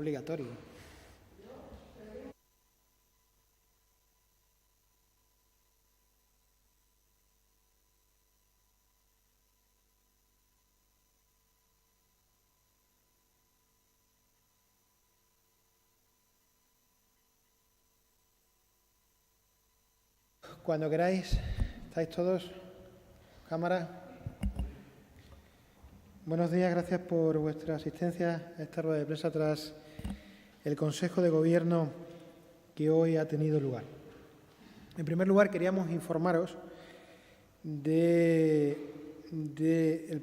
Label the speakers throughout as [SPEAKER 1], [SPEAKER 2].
[SPEAKER 1] obligatorio. Cuando queráis, ¿estáis todos? Cámara. Buenos días, gracias por vuestra asistencia a esta rueda de prensa tras el Consejo de Gobierno que hoy ha tenido lugar. En primer lugar, queríamos informaros del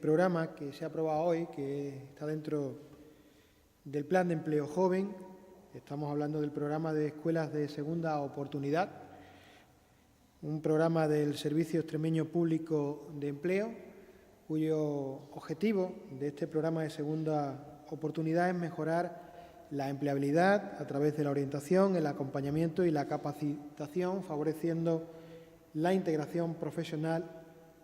[SPEAKER 1] programa que se ha aprobado hoy, que está dentro del Plan de Empleo Joven. Estamos hablando del programa de escuelas de segunda oportunidad, un programa del Servicio Extremeño Público de Empleo, cuyo objetivo de este programa de segunda oportunidad es mejorar la empleabilidad a través de la orientación, el acompañamiento y la capacitación, favoreciendo la integración profesional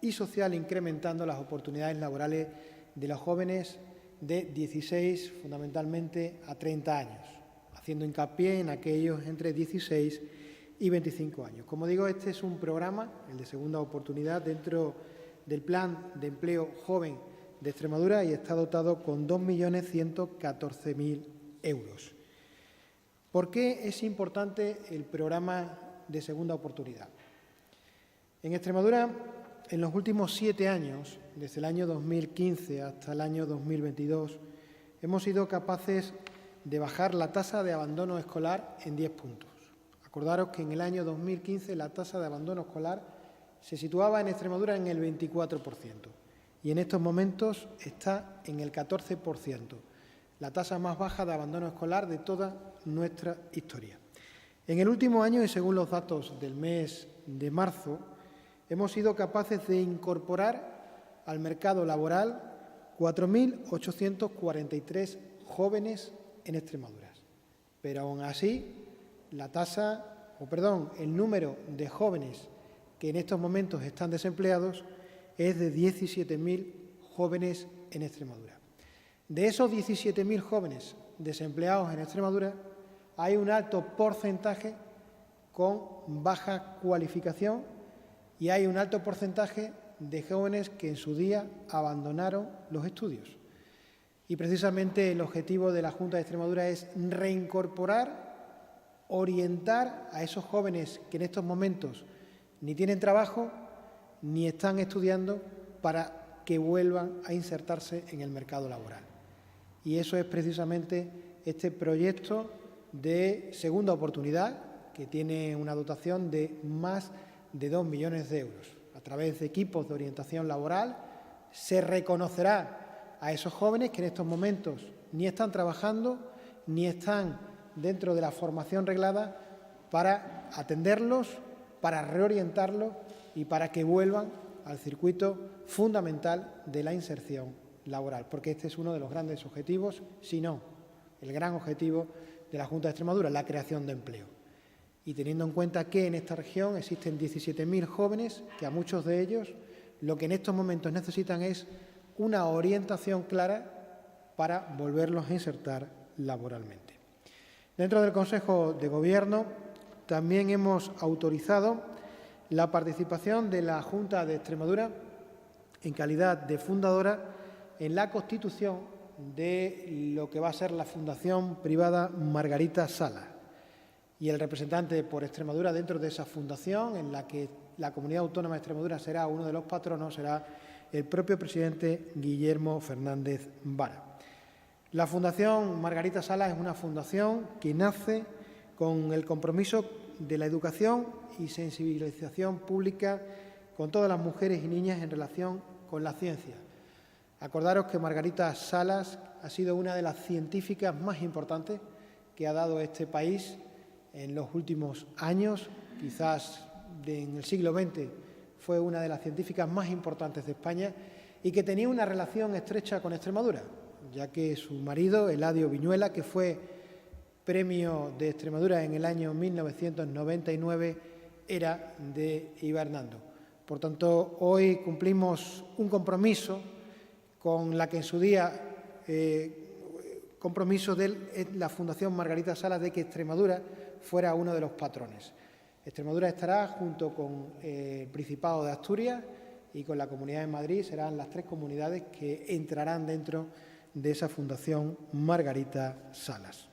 [SPEAKER 1] y social, incrementando las oportunidades laborales de los jóvenes de 16, fundamentalmente, a 30 años, haciendo hincapié en aquellos entre 16 y 25 años. Como digo, este es un programa, el de segunda oportunidad, dentro del Plan de Empleo Joven de Extremadura y está dotado con 2.114.000 euros. ¿Por qué es importante el programa de segunda oportunidad? En Extremadura, en los últimos 7 años, desde el año 2015 hasta el año 2022, hemos sido capaces de bajar la tasa de abandono escolar en 10 puntos. Acordaros que en el año 2015 la tasa de abandono escolar se situaba en Extremadura en el 24% y en estos momentos está en el 14%, la tasa más baja de abandono escolar de toda nuestra historia. En el último año, y según los datos del mes de marzo, hemos sido capaces de incorporar al mercado laboral 4.843 jóvenes en Extremadura. Pero aún así, el número de jóvenes que en estos momentos están desempleados es de 17.000 jóvenes en Extremadura. De esos 17.000 jóvenes desempleados en Extremadura, hay un alto porcentaje con baja cualificación y hay un alto porcentaje de jóvenes que en su día abandonaron los estudios. Y precisamente el objetivo de la Junta de Extremadura es reincorporar, orientar a esos jóvenes que en estos momentos ni tienen trabajo ni están estudiando para que vuelvan a insertarse en el mercado laboral. Y eso es precisamente este proyecto de segunda oportunidad, que tiene una dotación de más de 2 millones de euros. A través de equipos de orientación laboral se reconocerá a esos jóvenes que en estos momentos ni están trabajando ni están dentro de la formación reglada para atenderlos, para reorientarlos y para que vuelvan al circuito fundamental de la inserción laboral, porque este es uno de los grandes objetivos, si no el gran objetivo de la Junta de Extremadura, la creación de empleo. Y teniendo en cuenta que en esta región existen 17.000 jóvenes, que a muchos de ellos lo que en estos momentos necesitan es una orientación clara para volverlos a insertar laboralmente. Dentro del Consejo de Gobierno también hemos autorizado la participación de la Junta de Extremadura en calidad de fundadora en la constitución de lo que va a ser la Fundación Privada Margarita Salas. Y el representante por Extremadura dentro de esa fundación, en la que la Comunidad Autónoma de Extremadura será uno de los patronos, será el propio presidente Guillermo Fernández Vara. La Fundación Margarita Salas es una fundación que nace con el compromiso de la educación y sensibilización pública con todas las mujeres y niñas en relación con la ciencia. Acordaros que Margarita Salas ha sido una de las científicas más importantes que ha dado este país en los últimos años, quizás en el siglo XX fue una de las científicas más importantes de España y que tenía una relación estrecha con Extremadura, ya que su marido, Eladio Viñuela, que fue premio de Extremadura en el año 1999, era de Ibernando. Por tanto, hoy cumplimos un compromiso con la que en su día compromiso de la Fundación Margarita Salas de que Extremadura fuera uno de los patrones. Extremadura estará junto con el Principado de Asturias y con la Comunidad de Madrid, serán las 3 comunidades que entrarán dentro de esa Fundación Margarita Salas.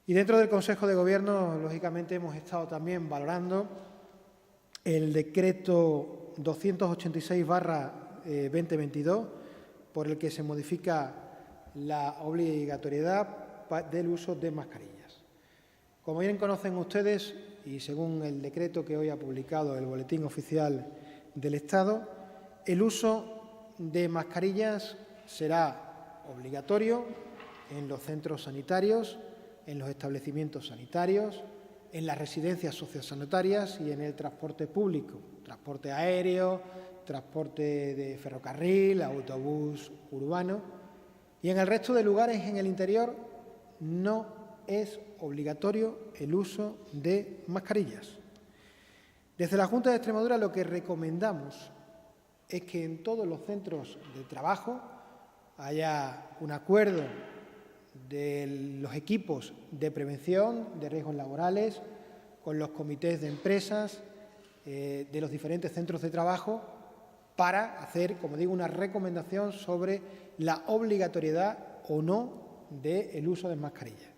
[SPEAKER 1] Y dentro del Consejo de Gobierno, lógicamente, hemos estado también valorando el decreto 286/2022, por el que se modifica la obligatoriedad del uso de mascarillas. Como bien conocen ustedes, y según el decreto que hoy ha publicado el Boletín Oficial del Estado, el uso de mascarillas será obligatorio en los centros sanitarios, en los establecimientos sanitarios, en las residencias sociosanitarias y en el transporte público, transporte aéreo, transporte de ferrocarril, autobús urbano. Y en el resto de lugares en el interior no es obligatorio el uso de mascarillas. Desde la Junta de Extremadura lo que recomendamos es que en todos los centros de trabajo haya un acuerdo de los equipos de prevención de riesgos laborales con los comités de empresas de los diferentes centros de trabajo para hacer, como digo, una recomendación sobre la obligatoriedad o no del uso de mascarillas.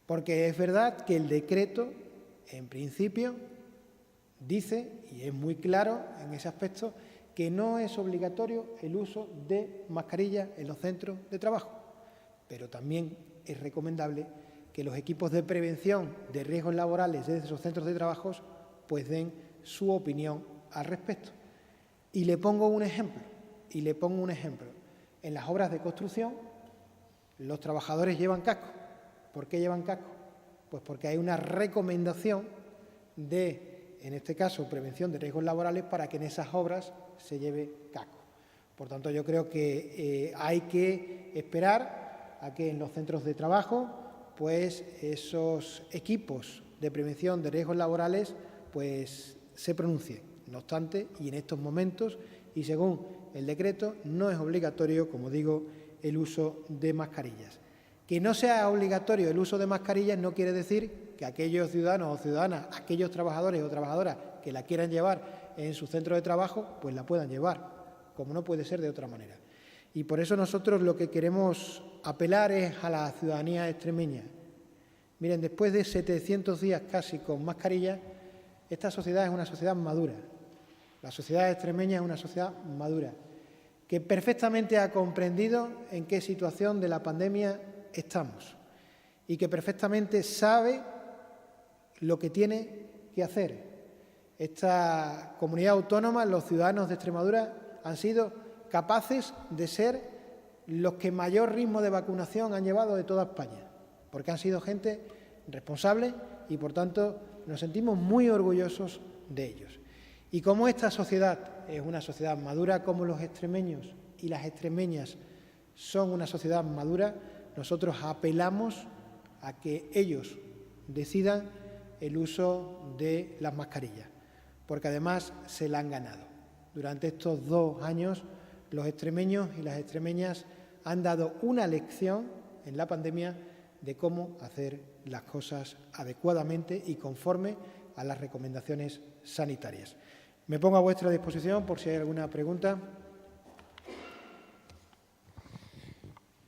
[SPEAKER 1] Porque es verdad que el decreto, en principio, dice, y es muy claro en ese aspecto, que no es obligatorio el uso de mascarillas en los centros de trabajo. Pero también es recomendable que los equipos de prevención de riesgos laborales de esos centros de trabajo pues den su opinión al respecto. Y le pongo un ejemplo. En las obras de construcción, los trabajadores llevan casco. ¿Por qué llevan casco? Pues porque hay una recomendación de, en este caso, prevención de riesgos laborales para que en esas obras se lleve casco. Por tanto, yo creo que hay que esperar a que en los centros de trabajo, pues esos equipos de prevención de riesgos laborales, pues se pronuncien. No obstante, y en estos momentos, y según el decreto, no es obligatorio, como digo, el uso de mascarillas. Que no sea obligatorio el uso de mascarillas no quiere decir que aquellos ciudadanos o ciudadanas, aquellos trabajadores o trabajadoras que la quieran llevar en su centro de trabajo, pues la puedan llevar, como no puede ser de otra manera. Y por eso nosotros lo que queremos apelar es a la ciudadanía extremeña. Miren, después de 700 días casi con mascarilla, esta sociedad es una sociedad madura. La sociedad extremeña es una sociedad madura, que perfectamente ha comprendido en qué situación de la pandemia estamos y que perfectamente sabe lo que tiene que hacer. Esta comunidad autónoma, los ciudadanos de Extremadura, han sido capaces de ser los que mayor ritmo de vacunación han llevado de toda España, porque han sido gente responsable y, por tanto, nos sentimos muy orgullosos de ellos. Y como esta sociedad es una sociedad madura, como los extremeños y las extremeñas son una sociedad madura, nosotros apelamos a que ellos decidan el uso de las mascarillas, porque además se la han ganado. Durante estos 2 años, los extremeños y las extremeñas han dado una lección en la pandemia de cómo hacer las cosas adecuadamente y conforme a las recomendaciones sanitarias. Me pongo a vuestra disposición por si hay alguna pregunta.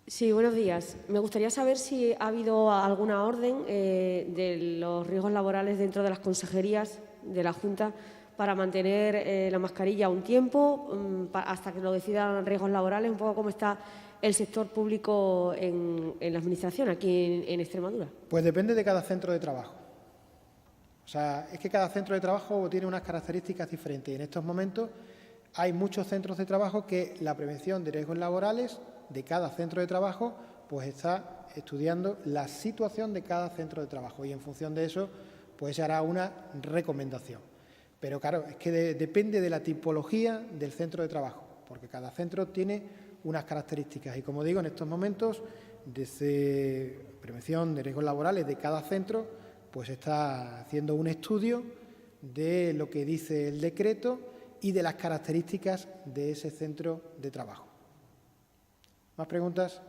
[SPEAKER 2] Sí, buenos días. Me gustaría saber si ha habido alguna orden de los riesgos laborales dentro de las consejerías de la Junta para mantener la mascarilla un tiempo, hasta que lo decidan riesgos laborales, un poco cómo está el sector público en la Administración aquí en Extremadura.
[SPEAKER 1] Pues depende de cada centro de trabajo. O sea, es que cada centro de trabajo tiene unas características diferentes. En estos momentos hay muchos centros de trabajo que la prevención de riesgos laborales de cada centro de trabajo pues está estudiando la situación de cada centro de trabajo y en función de eso pues se hará una recomendación. Pero claro, es que depende de la tipología del centro de trabajo, porque cada centro tiene unas características y, como digo, en estos momentos, desde prevención de riesgos laborales de cada centro, pues está haciendo un estudio de lo que dice el decreto y de las características de ese centro de trabajo. ¿Más preguntas?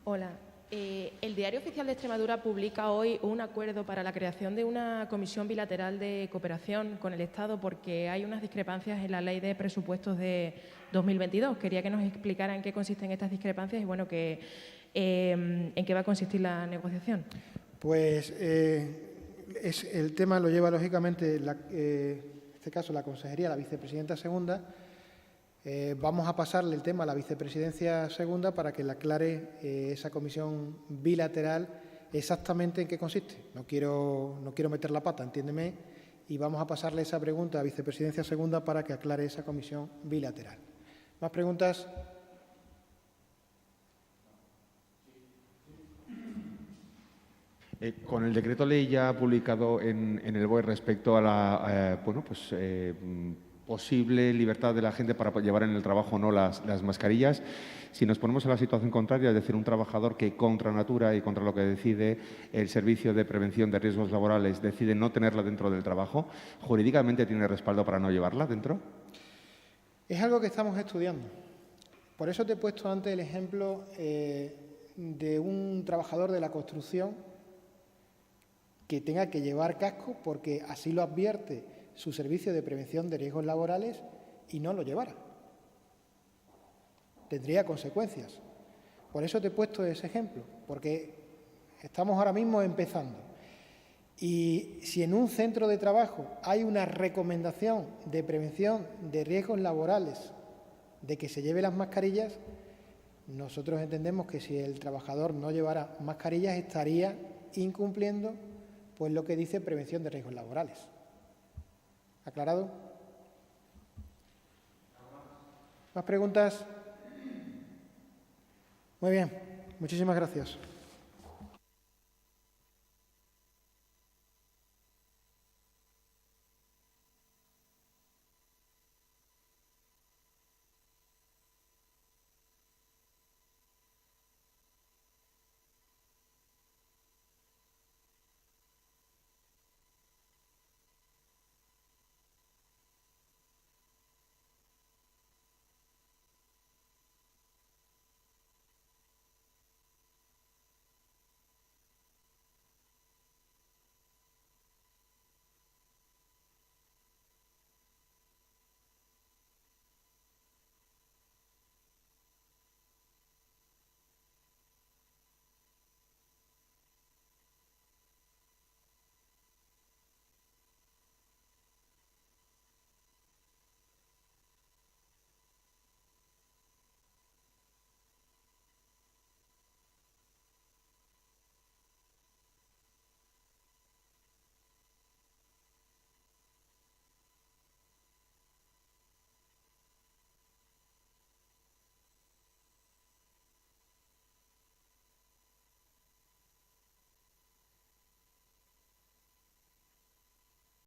[SPEAKER 3] Hola. El Diario Oficial de Extremadura publica hoy un acuerdo para la creación de una comisión bilateral de cooperación con el Estado porque hay unas discrepancias en la Ley de Presupuestos de 2022. Quería que nos explicara en qué consisten estas discrepancias y, bueno, en qué va a consistir la negociación.
[SPEAKER 1] Pues el tema lo lleva, lógicamente, en este caso, la Consejería, la Vicepresidenta Segunda. Vamos a pasarle el tema a la Vicepresidencia Segunda para que le aclare esa comisión bilateral exactamente en qué consiste. No quiero meter la pata, entiéndeme, y vamos a pasarle esa pregunta a la Vicepresidencia Segunda para que aclare esa comisión bilateral. ¿Más preguntas?
[SPEAKER 4] Con el decreto ley ya publicado en el BOE respecto a la posible libertad de la gente para llevar en el trabajo o no las mascarillas, si nos ponemos en la situación contraria, es decir, un trabajador que contra natura y contra lo que decide el Servicio de Prevención de Riesgos Laborales decide no tenerla dentro del trabajo, ¿jurídicamente tiene respaldo para no llevarla dentro?
[SPEAKER 1] Es algo que estamos estudiando. Por eso te he puesto antes el ejemplo de un trabajador de la construcción que tenga que llevar casco porque así lo advierte su Servicio de Prevención de Riesgos Laborales y no lo llevara. Tendría consecuencias. Por eso te he puesto ese ejemplo, porque estamos ahora mismo empezando. Y si en un centro de trabajo hay una recomendación de prevención de riesgos laborales de que se lleve las mascarillas, nosotros entendemos que si el trabajador no llevara mascarillas estaría incumpliendo pues lo que dice prevención de riesgos laborales. ¿Aclarado? ¿Más preguntas? Muy bien, muchísimas gracias.